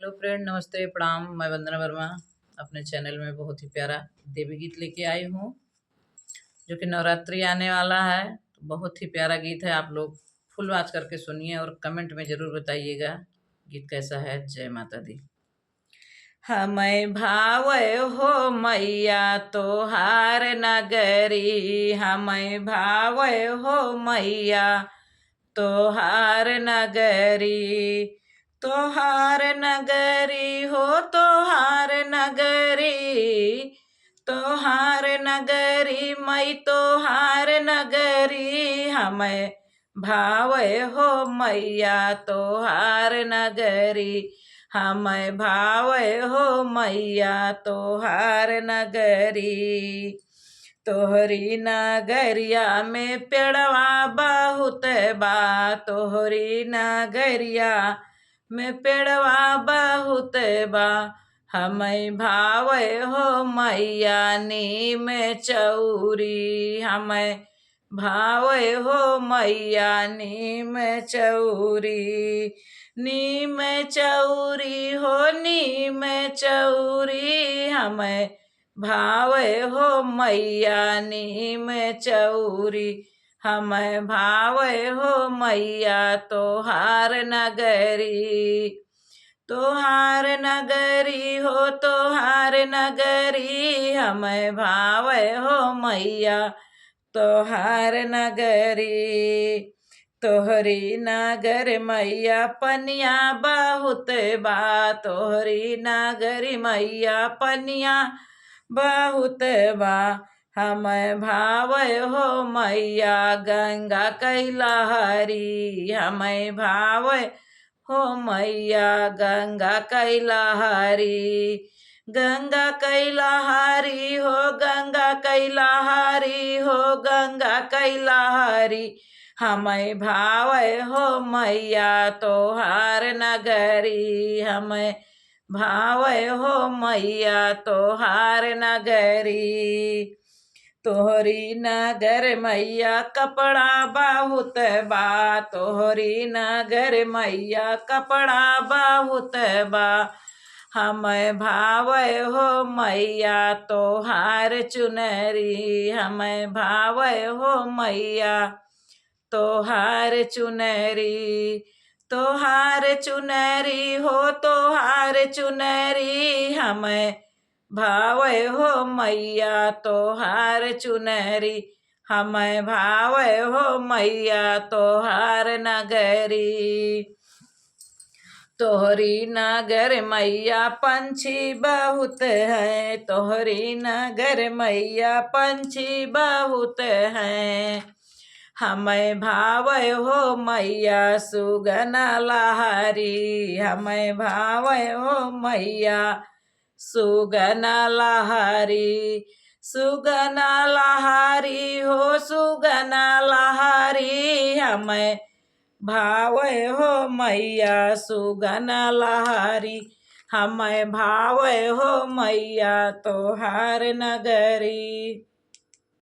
Hello friend, नमस्ते, प्रणाम। मैं वंदना वर्मा अपने चैनल में बहुत ही प्यारा देवी गीत लेके आई हूँ, जो कि नवरात्रि आने वाला है। तो बहुत ही प्यारा गीत है। आप लोग फुल वॉच करके सुनिए और कमेंट में ज़रूर बताइएगा गीत कैसा है। जय माता दी। हमें भावय हो मैया तोहार नगरी, हमें भावय हो मैया तोहार नगरी। तोहार नगरी हो तोहार नगरी, तोहार नगरी मई तोहार नगरी। हमें भावय हो मैया तोहार नगरी, हमें भावय हो मैया तोहार नगरी। तोहरी नगरिया में पेड़वा बहुत बा, तोहरी नगरिया में पेड़वा बहुत बा। हमें भावय हो मैया नीम चौरी, हमें भावय हो मैया नीम चौरी। नीम चौरी हो नीम चौरी, हमें भावय हो मैया नीम चौरी। हमें भावय हो मैया तोहार नगरी। तोहार नगरी हो तोहार नगरी, हमें भावय हो मैया तोहार नगरी। तोहरी नगर मैया पनिया बहुत बा, तोहरी नगरी मैया पनिया बहुत बा। हमें भावय हो मैया गंगा कैलाहरी, हमें भावय हो मैया गंगा कैलाहरी। गंगा कैलाहरी हो गंगा कैलाहरी हो गंगा कैलाहरी। हमें भावय हो मैया तोहार नगरी, हमें भावय हो मैया तोहार नगरी। तोहरी नगर मैया कपड़ा बहुत बा, तोहरी नगर मैया कपड़ा बहुत बा। हमें भावय हो मैया तोहार चुनरी, हमें भावय हो मैया तोहार चुनरी। तोहार चुनरी हो तोहार चुनरी, हमें भावय हो मैया तोहार चुनरी। हमें भावय हो मैया तोहार नगरी। तोहरी नगर मैया पंछी बहुत है, तोहरी नगर मैया पंछी बहुत हैं। हमें भावय हो मैया सुगना लहरी, हमें भावय हो मैया सुगना लहरी। सुगना लहरी हो सुगना लहरी, हमें भावय हो मैया सुगना लहरी। हमें भावय हो मैया तोहार नगरी।